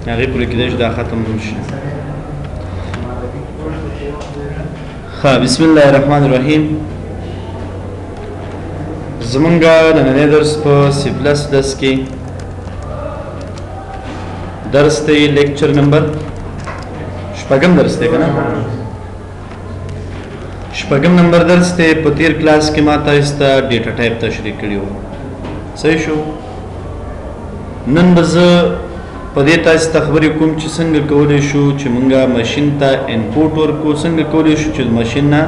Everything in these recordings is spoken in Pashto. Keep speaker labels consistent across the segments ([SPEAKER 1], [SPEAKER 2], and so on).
[SPEAKER 1] هغه پرې کېدای شي دا ختم نشي. ها بسم الله الرحمن الرحیم. زمونږه نننی درس په سی پلس پلس کې درس دی لیکچر نمبر شپږم درس دی کنه شپږم نمبر درس دی. په تیر کلاس کې ما تاسو ته ډیټا ټایپ تشریح کړی و. صحیح شو. نن به زه په دې تاسو ته خبرې کوم چې څنګه کولی شو چې مونږه ماشین ته انپوټ ورکو، څنګه کولی شو چې ماشین نه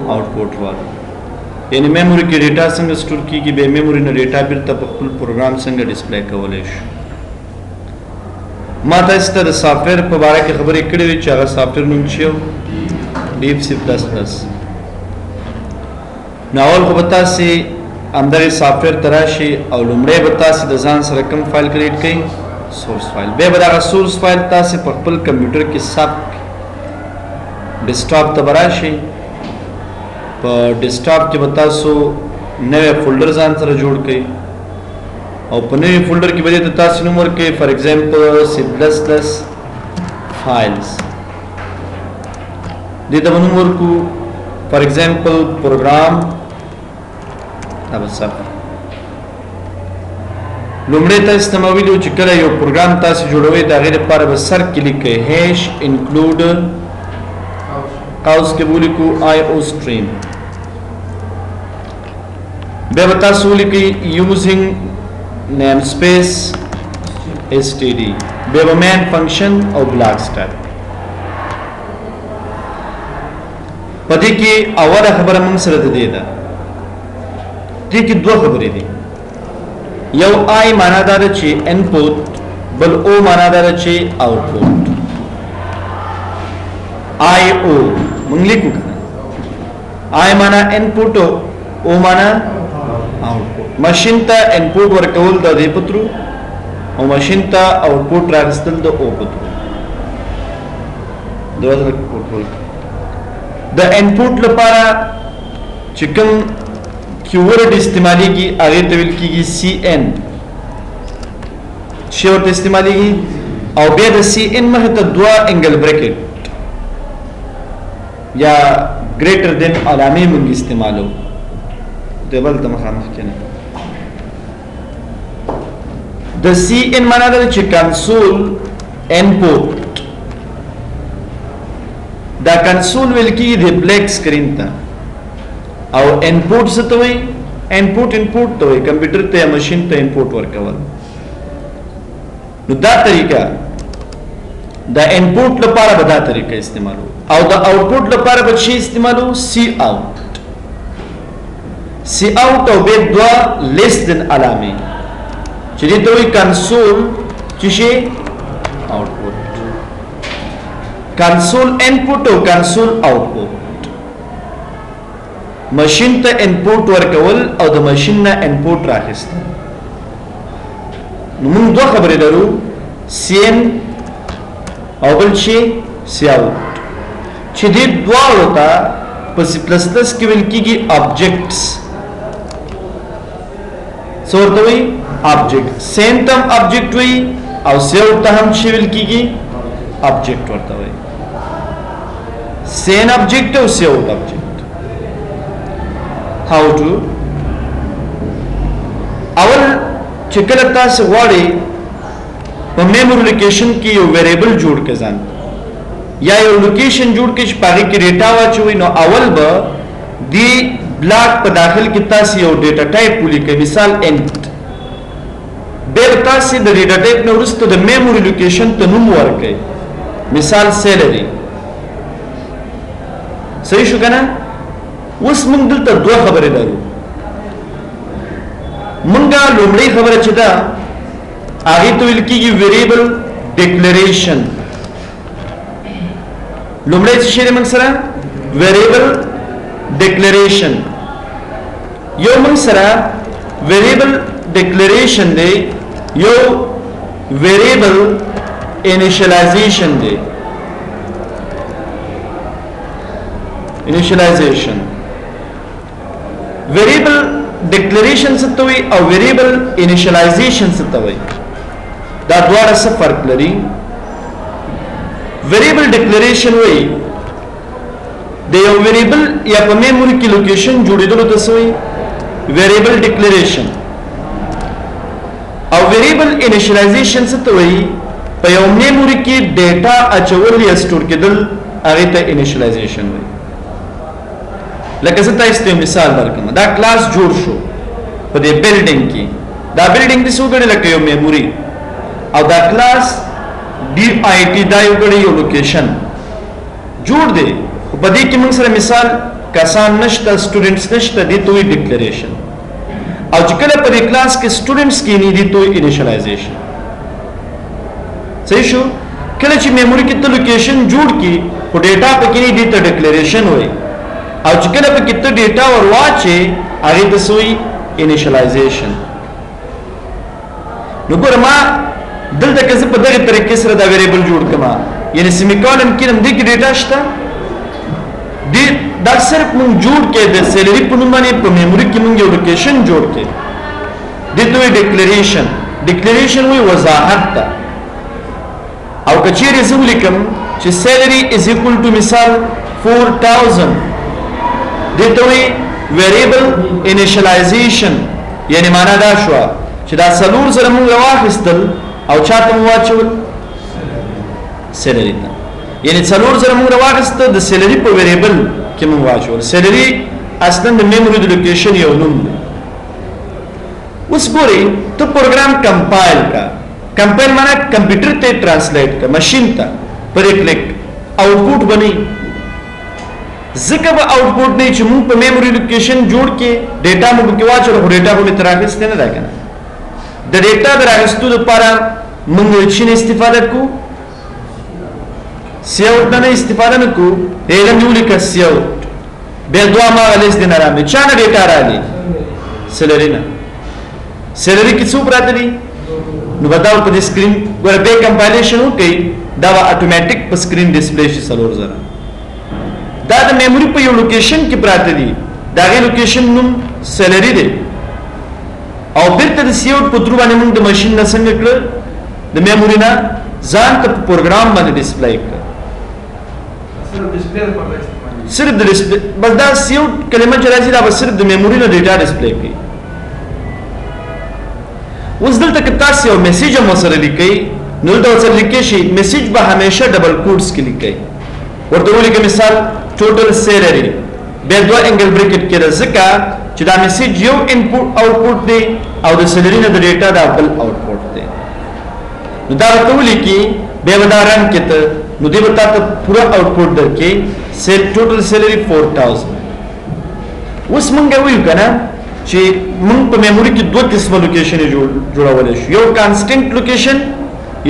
[SPEAKER 1] آوټپوټ ورکو، یعنی میموري کې ډیټا څنګه سٹور کیږي، به میموري نه ډیټا بیرته په خپل پروګرام څنګه ډسپلی کولی شو. ما تاسو ته د سافټویر په اړه کې خبرې کړې وې چې هغه سافټویر نوم چې ډیپ سی پلس پلس. ناول خو به تاسو همدغه سافټویر ته راشي او لومړی به تاسو د ځان سره کوم فایل کریټ کړئ، سورس فایل. بیا به دغه سورس فایل تاسو په خپل کمپیوټر کې ثبت ډیسکټاپ ته راشي. په ډیسکټاپ کې به تاسو نوې فولډر ځان سره جوړ کړئ او په نوې فولډر کې به تاسو نوم ورکړئ، فار ایگزامپل سی پلس پلس فایلز. دې ته نوم ورکو فار ایگزامپل پروګرام. دا به صفر. لومړی تاسو ته ویلو چې کله یو پروګرام تاسو جوړوي دا غیر لپاره به سر کلیک کړئ هیش انکلود قوس کې ولیکو آی او سټریم. بیا به تاسو ولیکئ یوزینګ نیم سپیس ایس ټی ډی. بیا به مین فنکشن او بلاک سټاپ. په دې کې اوله خبره موږ سره ده دې کې دوه خبرې دي. یو آی معنا دار چې انپوټ، بل او معنا دار چې آوټپوټ. آی او موږ لیکو کنه. آی معنا انپوټ او معنا آوټپوټ. ماشین ته انپوټ ورکول د دې پترو او ماشین ته آوټپوټ راغستل د او پترو. دوه ورکول. د انپوټ لپاره چې کوم کیورډ استعماليږي هغه ته ویل کیږي سی ان. شی ورته استعماليږي او بیا د سی ان مخه ته دوه انګل بریکټ یا ګریټر دین علامه موږ استعمالو. دبل د مخامخ کنه د سی ان معنا ده چې کنسول انپوټ. دا کنسول ویل کیږي د بلیک سکرین ته او انپوټ څه ته وایي؟ انپوټ ته وایي کمپیوټر ته یا ماشین ته انپوټ ورکول. نو دا طریقه د انپوټ لپاره به دا طریقه استعمالو او د آوټپوټ لپاره به شي استعمالو سی آوټ. سی آوټ او به دوه لیس دن علامه چې دې ته وایي کنسول چې شي آوټپوټ. کنسول انپوټ او کنسول آوټپوټ. ماشین ته انپوټ ورکول او د ماشین نه انپوټ راخیستل. نو موږ دوه خبرې لرو، سی ان او بل شي سی آوټ، چې دې دواړو ته په سی پلس پلس کې ویل کېږي آبجیکټس. څه ورته وایي؟ آبجیکټ. سین ته هم آبجیکټ وایي او سی آوټ ته هم شي ویل کېږي آبجیکټ ورته وایي. سین آبجیکټ او سی آوټ آبجیکټ. how to اول چې کله تاسو غواړئ په میموري لوکیشن کې یو ویریبل جوړ کړئ ځان یا یو لوکیشن جوړ کړئ چې پاره کې ډیټا واچوي، نو اول به دی بلاک په داخل کې تاسو یو ډیټا ټایپ ولیکئ، مثال انټ. بیا تاسو د ډیټا ټایپ نو وروسته د میموري لوکیشن ته نوم ورکړئ، مثال سیلری. صحیح شو کنه؟ اوس موږ دلته دوه خبرې لرو. مونږه لومړی خبره چې دا هغه ته ویل کېږي ویریبل ډیکلیریشن. لومړی څه شی موږ سره ویریبل ډیکلیریشن. یو موږ سره ویریبل ډیکلیریشن دی، یو ویریبل انیشلایزیشن دی. انیشلایزیشن ویریبل ډیکلیریشن څه ته وایي او ویریبل انیشلایزیشن څه ته وایي؟ دا دواړه څه فرق لري ویریبل ډیکلریشن وایي د یو ویریبل یا په میموري کې لوکیشن جوړېدلو ته څه وایي ویریبل ډیکلریشن او ویریبل انیشلایزیشن څه ته وایي په یو میموري کې ډیټا اچول یا سٹور کېدل هغه ته انیشلایزیشن وایي لکه زه تاسو ته مثال درکړم دا کلاس جوړ شو په دې بلډینګ کې دا بلډینګ د څو غړي لکه یو میموري او دا کلاس ډي آی ټي دا یو غړي یو لوکیشن جوړ دی په دې کې موږ سره مثال کسان نشته سټوډنټس نشته دي توي ډیکلریشن او چې کله په دې کلاس کې سټوډنټس کې نه دي توي انیشلایزیشن صحیح شو کله چې میموري کې ته لوکیشن جوړ کی او ډیټا پکې نه دي ته ډیکلریشن وایي او چې کله پکې ته ډیټا ورواچې هغه د سوی انیشلایزیشن نو ګور ما دلته کې په دغه طریقې سره دا ویریبل جوړ کما یعنی سیمیکولن کې هم دې کې ډیټا شته دې دا صرف مونږ جوړ کې د سیلری په نوم باندې په میموري کې مونږ یو لوکیشن جوړ کې دې ته ډیکلریشن وی وضاحت ده او کچېره زه ولیکم چې سیلری از ایکوال ټو مثال 4000 دې ته وی ویریبل انیشلایزیشن یعنی معنا دا شو چې دا څلور سره مونږ واخیستل او چاته مو واچول سیلری ته یعنی څلور سره مونږ واخیستل د سیلری په ویریبل کې مونږ واچول سیلری اصلا د میموري د لوکیشن یو نوم دی اوس ګورئ ته پروګرام کمپایل کا کمپایل معنا کمپیوټر ته ټرانسلیټ کا ماشین ته پر کلیک آوټپوټ بنئ ځکه به آوټپوټ نه چې موږ په میموري لوکیشن جوړ کې ډیټا موږ کې واچول خو ډیټا به تراخست نه راکنه د ډیټا دراغستو لپاره موږ چې استفاده کو سیاوټ نه استفاده نه کو علم یو لیک سیاوټ به دوه ما لیست نه راځي چا نه ډیټا راځي سیلری نه سیلری کې څو پراته دي نو بداو په سکرین ګور به کمپایلیشن وکي دا اتوماتیک په سکرین ډیسپلی شي سلور زره دا د میموري په یو لوکیشن کې پراته دي دا غي لوکیشن نوم سیلری دی او بیرته د سیوټ په تر باندې موږ د ماشين نه څنګه کړ د میموري نه ځان ته پروګرام باندې ډیسپلی کړ صرف د ډیسپلی بس دا سیوټ کلمه چې راځي دا صرف د میموري نه ډیټا ډیسپلی کوي اوس دلته کې تاسو یو میسج هم سره لیکئ نو دا سره لیکئ شي میسج به همیشه ډبل کوټس کې لیکئ ورته ولیکئ مثال ټوټل سیلری به دوه انګل بریکټ کې راځي چې دا میسج یو انپوټ آوټپوټ دی او د سیلری نه د ډیټا دا بل آوټپوټ دی نو دا ورته ولیکئ به ودا رن کې ته نو دی وتا ته پورا آوټپوټ درکې سیل ټوټل سیلری 4000 اوس مونږ ویو کنه چې مونږ په میموري کې دوه قسمه لوکیشن جوړول شي یو کانستنټ لوکیشن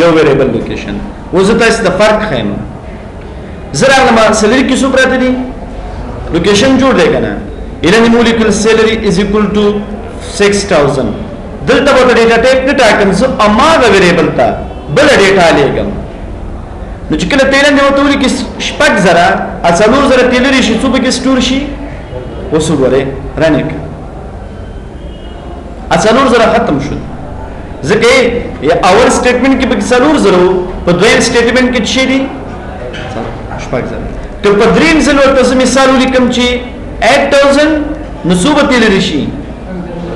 [SPEAKER 1] یو ویریبل لوکیشن اوس تاسو د فرق خایم زرا لما سیلری کې څو پراته دي لوکیشن جوړ دی کنه الان مولکول سیلری از ایکوال ټو 6000 دلته به ډیټا ټایپ نه ټاکم زه اما د ویریبل تا بل ډیټا لګم نو چې کله تیل نه وته کې شپږ زره اڅلور زره تیل لري شي څو به کې سٹور شي اوس وګوره رانیک اڅلور زره ختم شو ځکه اول سټیټمنټ کې به څلور زره په دویم سټیټمنټ کې شي دي شپږ زره ته په دریم ځل ورته مثال ولیکم چې 8000 نو څو به تیل لري شي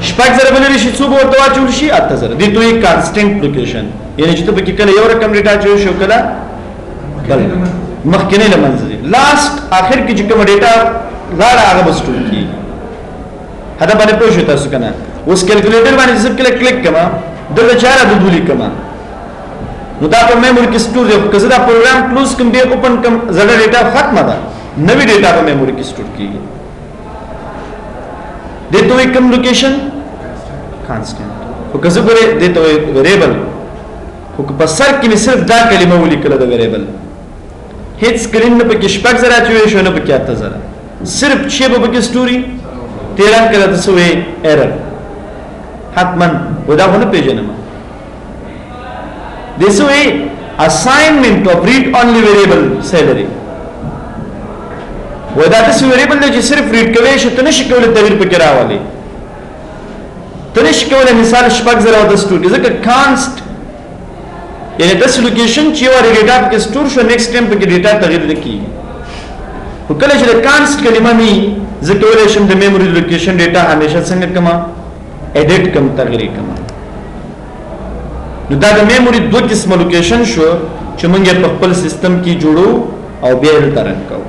[SPEAKER 1] شپږ زره بل لري شي څو به ورته واچول شي 8000 دي دوی کانستنټ لوکیشن یعنی چې ته به کله یو رقم ډیټا چوي شو کله بل مخکنه لمنځي لاست اخر کې چې کوم ډیټا لاړه هغه بسټور کی هدا باندې پوه شو تاسو کنه اوس کیلکولیټر باندې ځکه کله کلیک کما دغه چاره د دولی کما نو دا په میموري کې سٹور دی که زه دا پروګرام کلوز کوم به اوپن کوم زړه ډیټا ختمه ده نوې ډیټا په میموري کې سٹور کیږي دته وي کوم لوکیشن کانستنټ او که زه ګوره دته وي ویریبل او که په سر کې صرف دا کلمه ولیکل د ویریبل هیڅ سکرین نه پکې شپږ زره چوي شو نه پکې 8000 صرف چې به پکې سٹوري 13 کړه تاسو وي ایرر حتمن ودا ونه پیژنم this way assignment of read only variable salary ودا تاسو variable چې صرف read کوي شته نشي کولای تغیر پکې راولي ته نشي کولای مثال شپږ زره د سٹوري ځکه کانست یعنی داسې لوکیشن چې یو وارې ډیټا پکې سټور شو نیکسټ ټایم پکې ډیټا تغیر نه کیږي. خو کله چې د کانسټ کلمه می زه کولی شم د میموري لوکیشن ډیټا همیشه څنګه کما ایډیټ کم تغیر کما. نو دا د میموري دوه قسمه لوکیشن شو چې موږ یې په خپل سیستم کې جوړو او بیا یې رن کوو.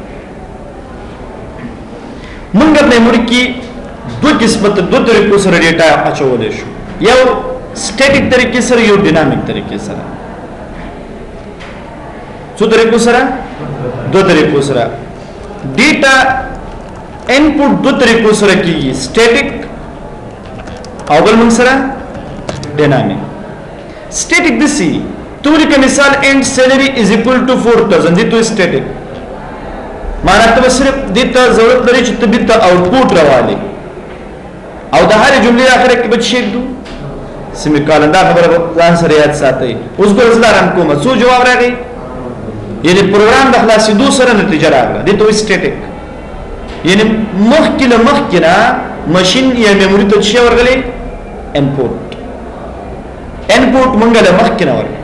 [SPEAKER 1] موږ په میموري کې دوه قسمه دوه طریقو سره ډیټا اچولای شو، یو سټیټیک طریقې سره یو ډینامیک طریقې سره. څو طریقو سره؟ دوه طریقو سره. ډیټا انپوټ دوه طریقو سره کیږي، سټیټیک او بل موږ سره ډینامیک. سټیټیک دسی تو لکه مثال اینڈ سیلری از اکول ټو 4000 دي تو سټیټیک معنا ته صرف دې ته ضرورت لري چې تبي ته آوټپوټ راوالي او د هر جملې اخر کې به شي دو سیمی کالن دا خبره ځان سره یاد ساتئ. اوس ګور زلار هم کومه څو جواب راغی یعنی پروګرام د خلاصېدو سره نتیجه راغله دي ته سټیټیک یعنی مخکې ماشین یا میموري ته شي ورغلي انپوټ مونږ له مخکې نه ورکړو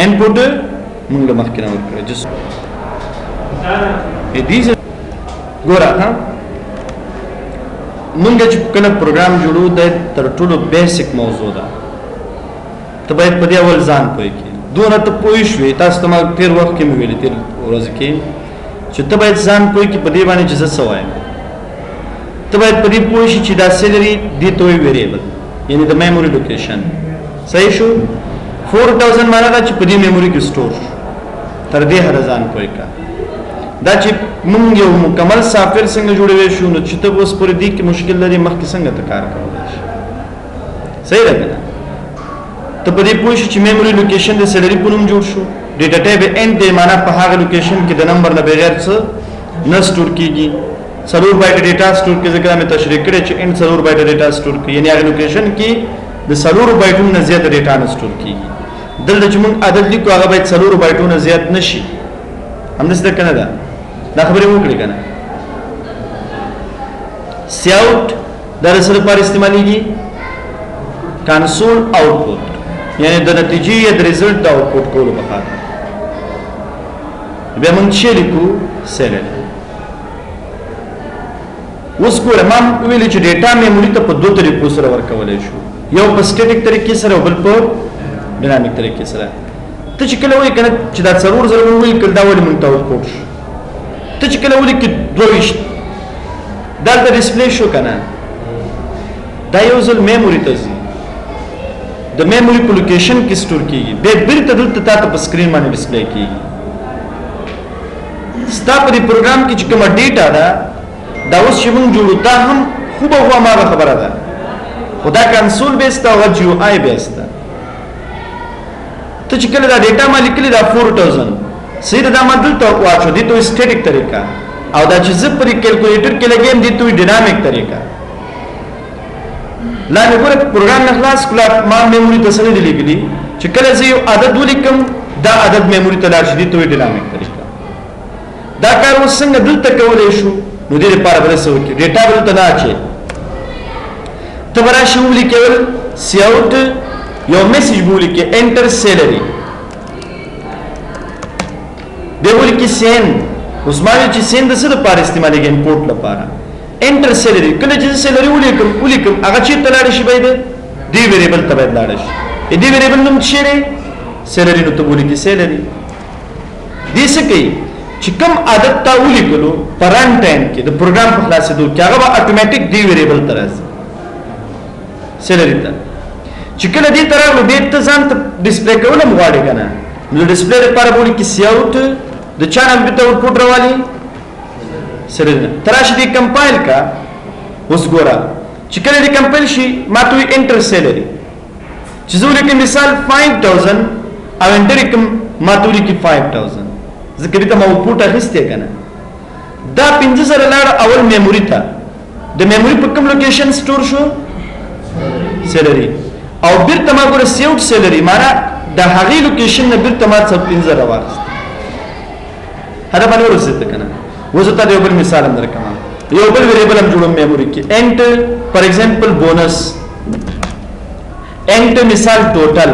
[SPEAKER 1] انپوټ مونږ له مخکې نه ورکړو جس دې ګوره ها مونږ چې کله پروګرام جوړو د تر ټولو بیسیک موضوع ده ته باید په دې اول ځان پوه کې دونه ته پوه شوې تاسو ته ما تیر وخت کې مې ویلې تیر ورځ کې چې ته باید ځان پوه کې په دې باندې چې څه وایم ته باید په دې پوه شې چې دا سیلري دې ته ویریبل یعنی د میموري لوکیشن صحیح شو 4000 معنا دا چې په دې میموري کې سٹور تر دې هر ځان کوی کا دا چې موږ یو مکمل سافټویر څنګه جوړوي شو نو چې ته اوس پر دې کې مشکل لري مخکې څنګه ته کار کولی شي صحیح راغله ته په دې پوه شې چې میموري لوکیشن د سیلري په نوم جوړ شو ډیټا ټایپ ان دې معنا په هغه لوکیشن کې د نمبر نه بغیر څه نه سٹور کیږي ضرور بایټ ډیټا سٹور کې ذکر مې تشریح کړی چې ان ضرور بایټ ډیټا سٹور کې یعنی هغه لوکیشن کې د ضرور بایټونو نه زیات ډیټا نه سٹور کیږي دلته چې موږ عدد لیکو هغه باید ضرور بایټونو نه زیات نشي همداسې کنه دا خبرې وکړي کنه سی اوټ دا سره پر استعمالېږي کنسول آوټپوټ یعنی د نتیجې یا د ریزلټ د آوټپوټ کولو په خاطر بیا موږ چې لیکو سیلري اوس ګوره ما ویلې چې ډیټا میموري ته په دوه طریقو سره ورکولای شو یو په سټیټیک طریقې سره او بل په ډینامیک طریقې سره ته چې کله وایې کنه چې دا ضرور وایي کله دا ولې مونږ ته آوټپوټ شو ته چې کله ولیکې 22 دلته ډسپلی شو کنه دا یو ځل میموري ته ځي د میموري په لوکیشن کې سٹور کیږي به بیرته دلته تاسو په سکرین باندې ډسپلی کیږي ستا په دې پروګرام کې چې کومه ډیټا ده دا اوس چې موږ جوړو دا هم خوب هوا ما خبره ده خدا کنسول بیس ته او جی او آی بیس ته ته چې کله دا ډیټا ما لیکلي دا 4000 سیده دا ما دلته واچو دي ته سټیټیک طریقه او دا چې زه پر کیلکولیټر کې لګیم دي ته ډینامیک طریقه لا نه ګوره پروګرام نه خلاص کله ما میموري ته سره دی لیکلي چې کله زه یو عدد ولیکم دا عدد میموري ته لاړ شي دي ته ډینامیک طریقه دا کار اوس څنګه دلته کولای شو نو دې لپاره بل څه وکړي ډیټا بل ته نه اچي ته براشي ولیکل سی اوټ یو میسج ولیکې انټر سیلري دی ولیکې سین اوس ما چې سین د څه لپاره استعمالېږي انپوټ لپاره انټر سیلري کله چې سیلري ولیکم هغه چې تلاړ شي باید دی ویریبل ته باید لاړ شي دی ویریبل نوم څه دی سیلري نو ته ولیکې سیلري دې څه کوي چې کوم عادت تا ولیکلو په رن ټایم کې د پروګرام په خلاصېدو کې هغه به اتوماتیک دی ویریبل ته راځي سیلري ته چې کله دې ته راغلو دې ته ځان ته ډسپلی کول هم غواړي که نه نو ډسپلی لپاره به ولیکي سی اوټ د چا نه به ته آوټپوټ راوالي سیلري نه ته راشي دې کمپایل کا اوس ګوره چې کله دې کمپایل شي ما ته وایي انټر سیلري چې زه ولیکم مثال 5000 او انټر یې کړم ما ته ولیکي 5000 ځکه دې ته ما آوټپوټ اخیستی که نه دا 5000 لاړه اول میموري ته د میموري په کوم لوکیشن سټور شو سیلري او بیرته ما ګوره سی اوټ سیلري معنا د هغې لوکیشن نه بیرته ما څه 5000 راواخیست هدا باندې ورسېد که نه اوس ته یو بل مثال هم درکړم یو بل ویریبل هم جوړوم میموري کې انټ فار ایگزامپل بونس انټ مثال ټوټل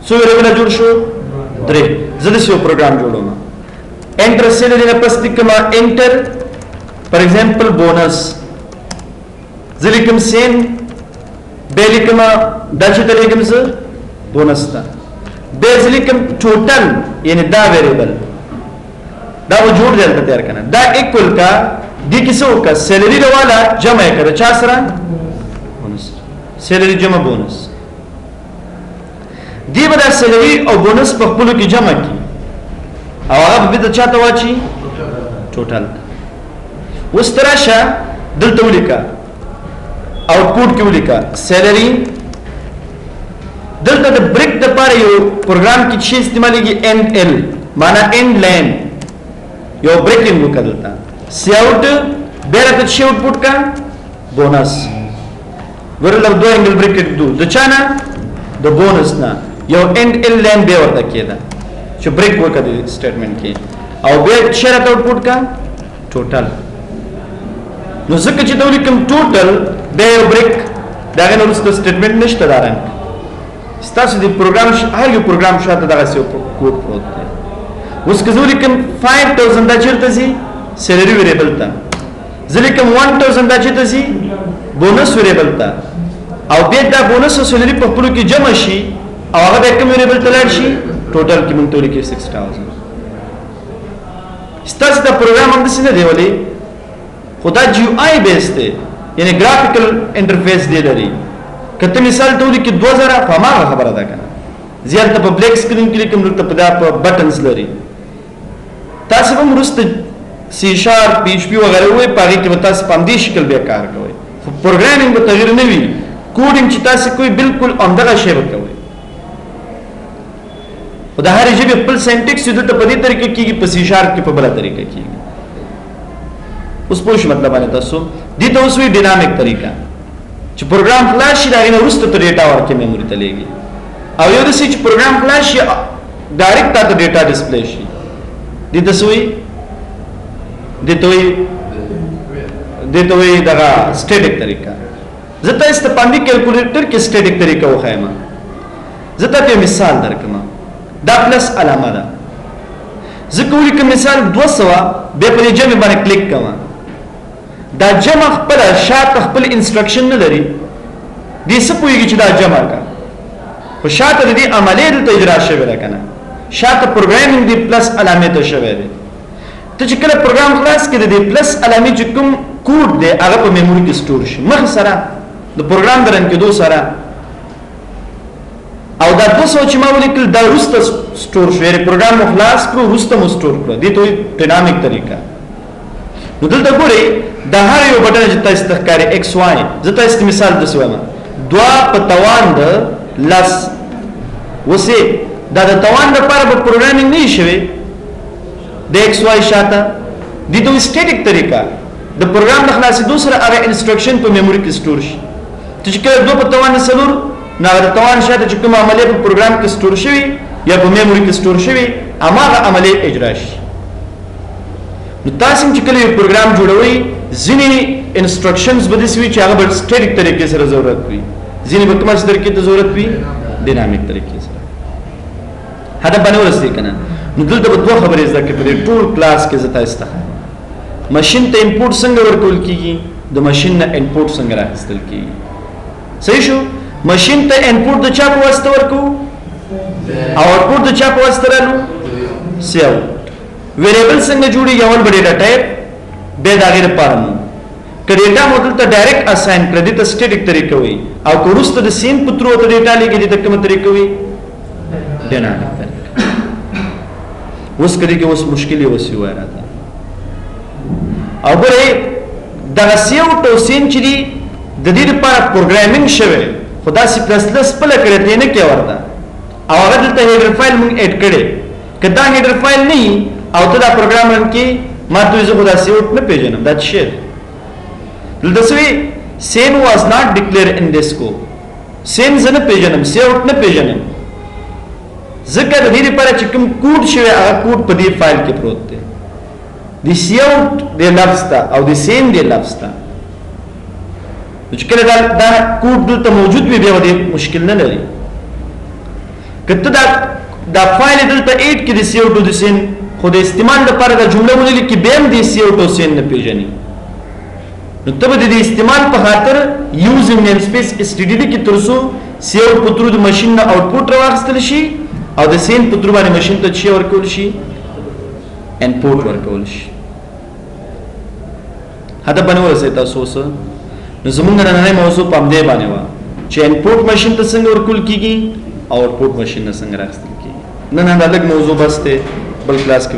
[SPEAKER 1] څو ویریبل جوړ شو 3 زه د یو پروګرام جوړوم انټر سیلری نه پس لیکما انټر فار ایگزامپل بونس زه لیکم سین به لیکما دا چې لیکم زه بونس تا به زه لیکم ټوټل یعنی دا ویریبل دا و جوړ دلته تیار کنه دا اکول کا دي کیسو کا سیلری والا جمع کړه چا سره بونس سیلری جمع بونس دی به دا سیلری او بونس په خپل کې جمع کی او هغه به د چاته واچي ټوټل وستراشه دلته ولیکا आउटपुट کې ولیکا سیلری دلته د بریک د پاره یو پروګرام کې چې استعمالېږي end l معنا end line یو بریکینګ وکړلتا سی آوټ بیرته چې آوټپوټ کا بونس ورل دو انګل بریکټ دو د چانا د بونس نه یو end l line به ورته کېده چې بریک وکړي سټیټمنټ کې او به شرط آوټپوټ کا ټوټل نو ځکه چې دا ولیکم ټوټل به یو بریک دا غن ورسته سټیټمنټ نشته دارن ستاسو دی پروګرام هر یو پروګرام شاته دغه څه کوډ پروت دی اوس که زه ولیکم 5000 دا چیرته سي سیلری ویریبل ته زه لیکم 1000 دا چیرته سي بونس ویریبل ته او بیا دا بونس او سیلری په خپل کې جمع شي او هغه د کوم ویریبل ته لاړ شي ټوټل کې مونږ ته لیکي 6000 ستاسو دا پروګرام هم څه نه دی ولې خدا جی یو آی بیس دی یعنی گرافیکل انټرفیس دی لري کته مثال ته لیکي 2000 فما خبره ده کنه زیات په بلیک سکرین کې لیکم نو ته په بټنز لري تاسو هم رست سی شارپ پی ایچ پی وغیرہ وې پاره کې تاسو په دې شکل به کار کوئ پروګرامینګ به تغیر نه وي کوډینګ چې تاسو کوئی بالکل همدغه شی وکوي خدای هر ژبه خپل سینټیکس د په دې طریقې کې په سی شارپ کې په بل طریقې کې اوس پوښ مطلب باندې تاسو دي ته اوس وی ډینامیک طریقہ چې پروګرام فلاش شي دا نه ورسته ته ډیټا ورکې میموري ته لګي او یو د سې چې پروګرام فلاش شي ډایرکټ ته ډیټا ډسپلی شي دي تاسو وی دته وی دا سټیټیک طریقہ زته است باندې کیلکولیټر کې سټیټیک طریقہ وخایم زته په مثال درکم دا پلس علامه ده ځکه کوم مثال 200 به په جمع باندې کلیک کوم دا جمع خپل شاته خپل انسترکشن نه لري دې څه پويږي چې دا جمع کا خو شاته دې عملیه د اجرا شوی ده کنه شاته پروګرامینګ دی پلس علامه ته شوی ده ته چې کله پروګرام خلاص کړي دی پلس علامه چې کوم کوډ دی هغه په میموري کې سٹور شي مخ سره د پروګرام درن کې دوه سره او دا 200 چې ما ولیکل دا روسته سٹور شوی پروګرام خلاص کړو روسته مو سٹور کړو دي ته ډینامیک طریقہ نو دلته ګوري دا هر یو بټن چې تاسو تخکاری ایکس واي زه تاسو مثال د سوما دوا په توان د لس وسه دا د توان د پر پروګرامینګ نه شوی د ایکس واي شاته دي دوه سټیټیک طریقہ د پروګرام د خلاصې دوسره هغه انسترکشن په میموري کې سٹور شي چې کله دوه په توان سلور نه د توان شاته چې کوم عملیه په پروګرام کې سٹور شوی یا په میموري کې سٹور شوی هغه عملیه اجرا شي نو تاسو چې کله یو پروګرام جوړوي ځینې انسترکشنز به د سوي چې هغه په سټیټیک طریقې سره ضرورت وي ځینې په کومه طریقې ته ضرورت وي ډینامیک طریقې سره هدا باندې ورسې کنه نو دلته به دوه خبرې زده کې په ټول کلاس کې زته استخه ماشين ته انپوټ څنګه ورکول کیږي د ماشين نه انپوټ څنګه راځل کیږي صحیح شو ماشين ته انپوټ د چا په واسطه ورکو او آوټپوټ د چا په واسطه رالو سی اوټ ویریبل څنګه جوړیږي اول به ډیټا ټایپ به دا غیر پارم کله ډیټا موډل ته ډایرکټ اساین کړی ته سټیټیک طریقه وي او کورسته د سین پترو ته ډیټا لګي د کومه طریقه وي ډینامیک طریقه اوس کړي کې اوس مشکلې وسی وای راته او ګره دا سیو ټو سین چې د دې لپاره پروګرامینګ شوی خدا سی پلس پلس په لکړه ته نه کې ورته او هغه دلته هیډر فایل مونږ اډ کړي کدا هیډر فایل نه او ته دا پروګرام رن کې ما ته زه خدا سی اوټ نه پیژنم دا څه دلته سوي سین واز ناٹ ډیکلیئر ان دس کو سین زنه پیژنم سی اوټ نه پیژنم ذکر دې لپاره چې کوم کوډ شوی هغه کوډ په دې فایل کې پروت دی د سی اوټ د لفظ ته او د سین د لفظ ته چې کله دا کوډ دلته موجود وي بیا د مشکل نه لري کته دا فایل دلته 8 کې د CO2 د سین خو د استعمال لپاره د جمله ولې کې به هم د CO2 سین نه پیژني نو تبه د استعمال په خاطر یوزینګ نیم سپیس STD کې ترسو CO2 پترو د ماشين نه آوټپوټ راوستل شي او د سین پترو باندې ماشين ته چی ورکول شي انپوټ ورکول شي هدا باندې ورسې تاسو سره نو زمونږ نن موضوع په دې باندې و چې انپوټ ماشين ته څنګه ورکول کیږي او آوټپوټ ماشين نه څنګه راوستل کیږي نن دا لږ موضوع بس ته بل کلاس کې